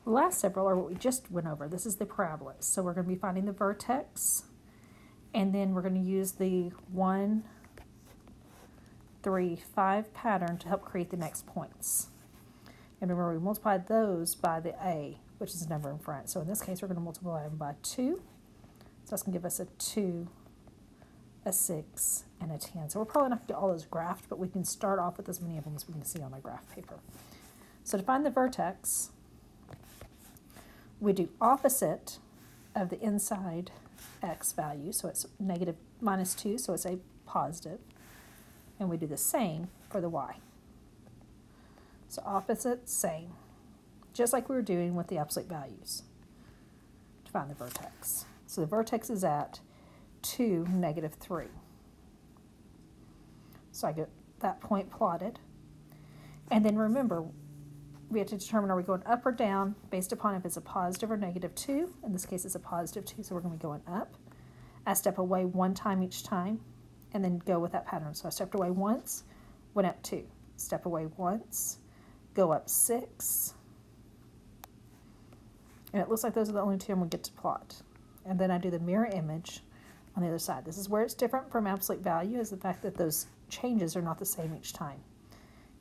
The last several are what we just went over. This is the parabolas. So we're going to be finding the vertex, and then we're going to use the 1, 3, 5 pattern to help create the next points. And remember, we multiplied those by the A, which is the number in front. So in this case, we're going to multiply them by 2. So that's going to give us a 2, a 6, and a 10. So we're probably not going to get all those graphed, but we can start off with as many of them as we can see on the graph paper. So to find the vertex, we do opposite of the inside x value. So it's negative minus 2, so it's a positive. And we do the same for the y. So opposite, same. Just like we were doing with the absolute values to find the vertex. So the vertex is at 2, negative 3. So I get that point plotted. And then remember, we have to determine, are we going up or down based upon if it's a positive or negative 2. In this case, it's a positive 2, so we're going to be going up. I step away 1 time each time, and then go with that pattern. So I stepped away once, went up 2. Step away once, go up 6. And it looks like those are the only 2 I'm going to get to plot. And then I do the mirror image on the other side. This is where it's different from absolute value, is the fact that those changes are not the same each time,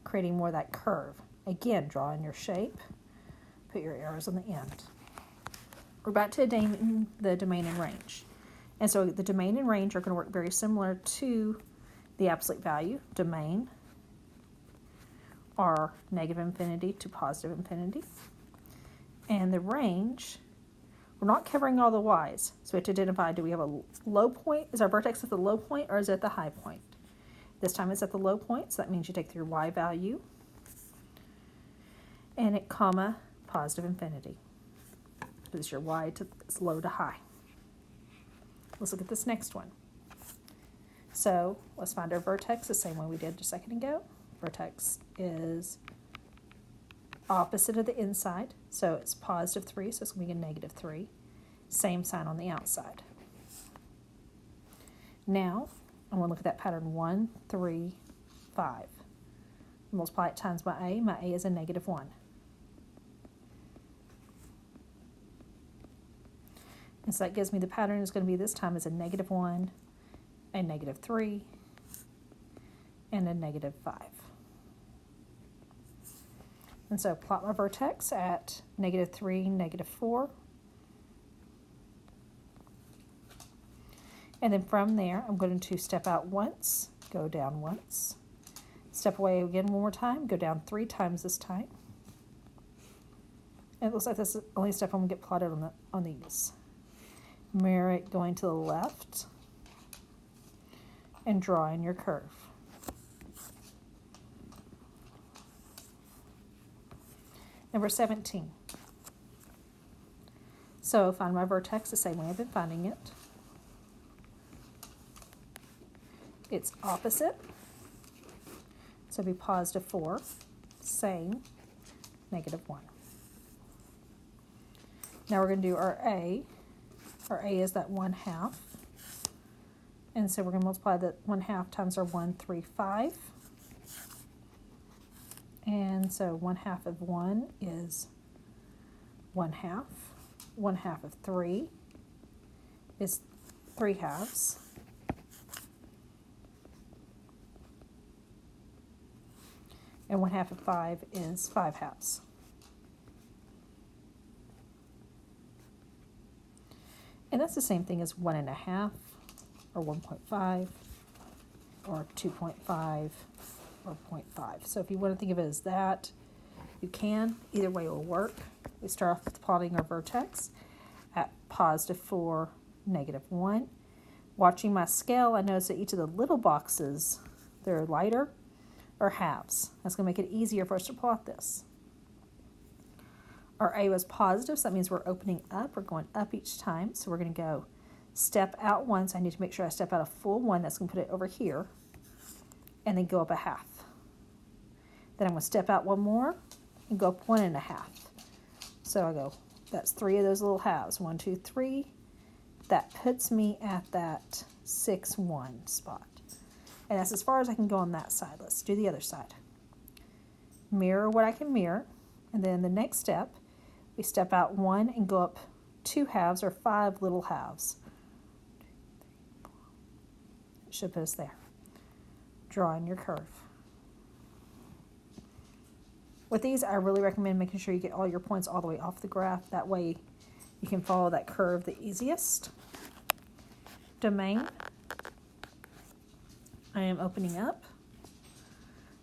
creating more of that curve. Again, draw in your shape, put your arrows on the end. We're back to the domain and range. And so the domain and range are going to work very similar to the absolute value. Domain are negative infinity to positive infinity. And the range, we're not covering all the y's. So we have to identify, do we have a low point? Is our vertex at the low point or is it at the high point? This time it's at the low point, so that means you take your y value and it comma positive infinity. This is your y to it's low to high. Let's look at this next one. So let's find our vertex the same way we did just a second ago. Vertex is opposite of the inside, so it's positive 3, so it's going to be a negative 3. Same sign on the outside. Now, I'm going to look at that pattern 1, 3, 5. Multiply it times my A. My A is a negative 1. And so that gives me the pattern is going to be this time is a negative 1, a negative 3, and a negative 5. And so plot my vertex at negative 3, negative 4. And then from there, I'm going to step out once, go down once, step away again one more time, go down 3 times this time. And it looks like this is the only step I'm going to get plotted on these. Mirror it going to the left and draw in your curve. Number 17. So find my vertex the same way I've been finding it. It's opposite, so it'll be positive 4, same, negative 1. Now we're going to do our A. Our A is that 1/2. And so we're going to multiply that 1/2 times our 1, 3, 5. And so 1/2 of 1 is 1/2. 1/2 of 3 is 3/2. And 1/2 of 5 is 5/2. And that's the same thing as 1.5, or 1.5, or 2.5, or 0.5. So if you want to think of it as that, you can. Either way will work. We start off with plotting our vertex at positive 4, negative 1. Watching my scale, I notice that each of the little boxes, they're lighter, or halves. That's going to make it easier for us to plot this. Our A was positive, so that means we're opening up. We're going up each time. So we're going to go step out once. I need to make sure I step out a full 1. That's going to put it over here. And then go up 1/2. Then I'm going to step out 1 more and go up 1.5. So I go, that's 3 of those little halves. 1, 2, 3. That puts me at that 6, 1 spot. And that's as far as I can go on that side. Let's do the other side. Mirror what I can mirror. And then the next step, We step out 1 and go up 2 halves or 5 little halves. It should put us there. Draw in your curve. With these, I really recommend making sure you get all your points all the way off the graph. That way you can follow that curve the easiest. Domain, I am opening up.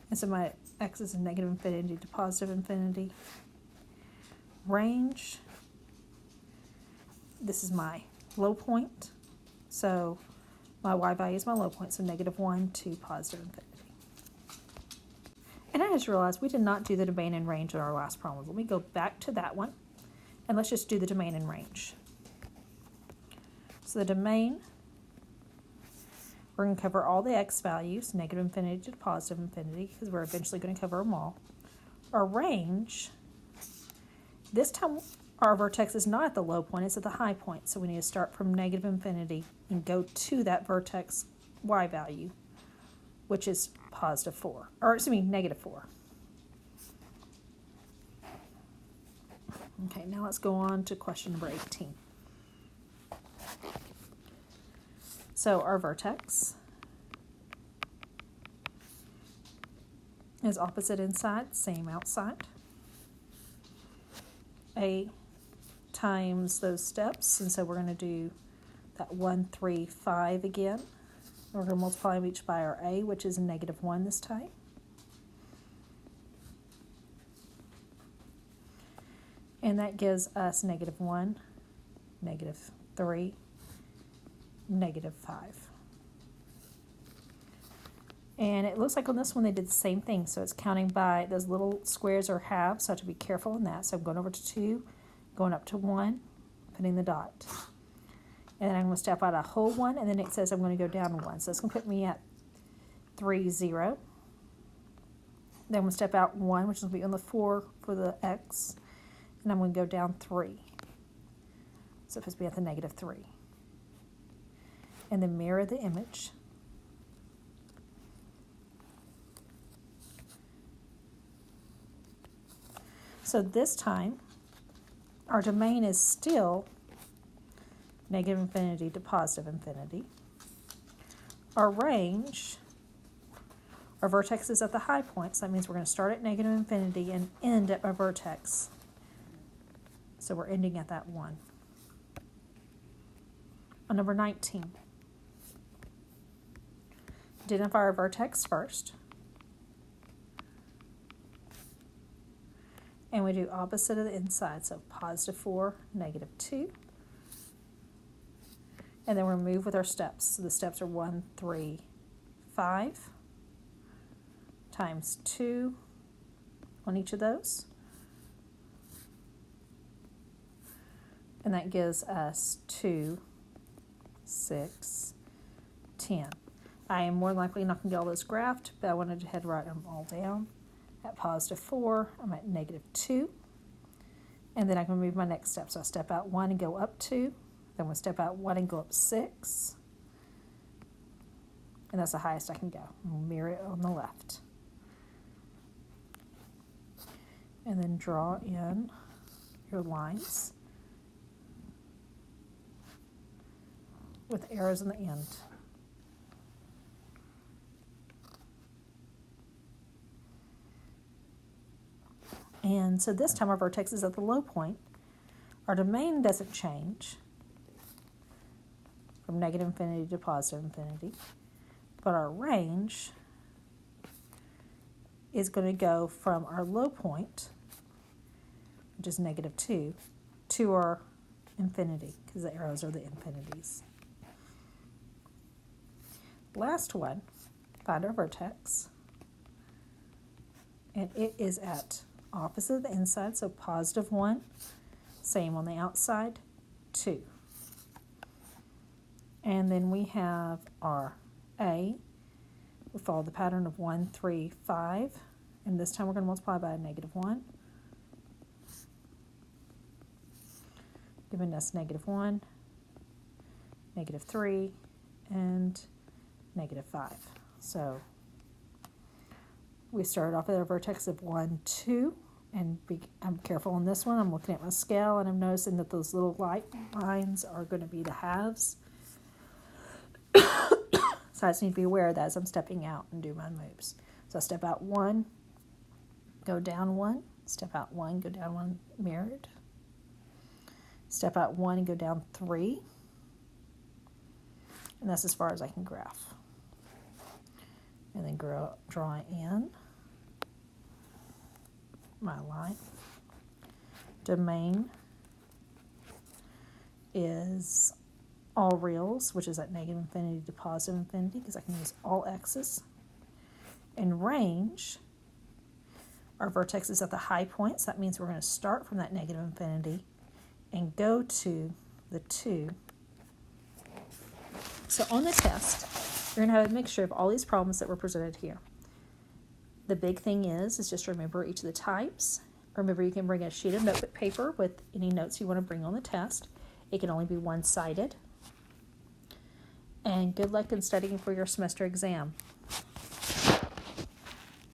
And so my x is negative infinity to positive infinity. Range, this is my low point. So my y value is my low point, so -1 to positive infinity. And I just realized we did not do the domain and range in our last problem. Let me go back to that one, and let's just do the domain and range. So the domain, we're going to cover all the x values, negative infinity to positive infinity, because we're eventually going to cover them all. Our range, this time our vertex is not at the low point, it's at the high point. So we need to start from negative infinity and go to that vertex y value, which is positive 4, or excuse me, negative 4. Okay, now let's go on to question number 18. So our vertex is opposite inside, same outside. A times those steps, and so we're going to do that 1, 3, 5 again. We're going to multiply them each by our a, which is -1 this time. And that gives us -1, -3, -5. And it looks like on this one they did the same thing. So it's counting by those little squares or halves, so I have to be careful in that. So I'm going over to 2, going up to 1, putting the dot. And then I'm going to step out a whole 1, and then it says I'm going to go down 1. So it's going to put me at 3, 0. Then I'm going to step out 1, which is going to be on the 4 for the x. And I'm going to go down 3. So it puts me at the -3. And then mirror the image. So this time, our domain is still negative infinity to positive infinity. Our range, our vertex is at the high point, so that means we're going to start at negative infinity and end at my vertex. So we're ending at that 1. On number 19, identify our vertex first. And we do opposite of the inside, so +4, -2. And then we're move with our steps. So the steps are 1, 3, 5 times 2 on each of those. And that gives us 2, 6, 10. I am more likely not going to get all those graphed, but I wanted to head write them all down. At +4, I'm at -2. And then I can move my next step. So I step out 1 and go up 2. Then we'll step out 1 and go up 6. And that's the highest I can go. We'll mirror it on the left. And then draw in your lines with arrows in the end. And so this time our vertex is at the low point. Our domain doesn't change from negative infinity to positive infinity, but our range is going to go from our low point, which is -2, to our infinity, because the arrows are the infinities. Last one, find our vertex, and it is at opposite of the inside, so +1, same on the outside, 2. And then we have our A. We follow the pattern of 1, 3, 5, and this time we're going to multiply by a -1, giving us -1, -3, and -5. So we started off at a vertex of 1, 2, And I'm careful on this one. I'm looking at my scale and I'm noticing that those little light lines are going to be the halves. So I just need to be aware of that as I'm stepping out and do my moves. So I step out 1, go down 1, step out 1, go down 1, mirrored. Step out 1 and go down 3. And that's as far as I can graph. And then draw in my line. Domain is all reals, which is at negative infinity to positive infinity, because I can use all x's. And range, our vertex is at the high points. That means we're going to start from that negative infinity and go to the 2. So on the test, you're going to have a mixture of all these problems that were presented here. The big thing is just remember each of the types. Remember, you can bring a sheet of notebook paper with any notes you want to bring on the test. It can only be one-sided. And good luck in studying for your semester exam.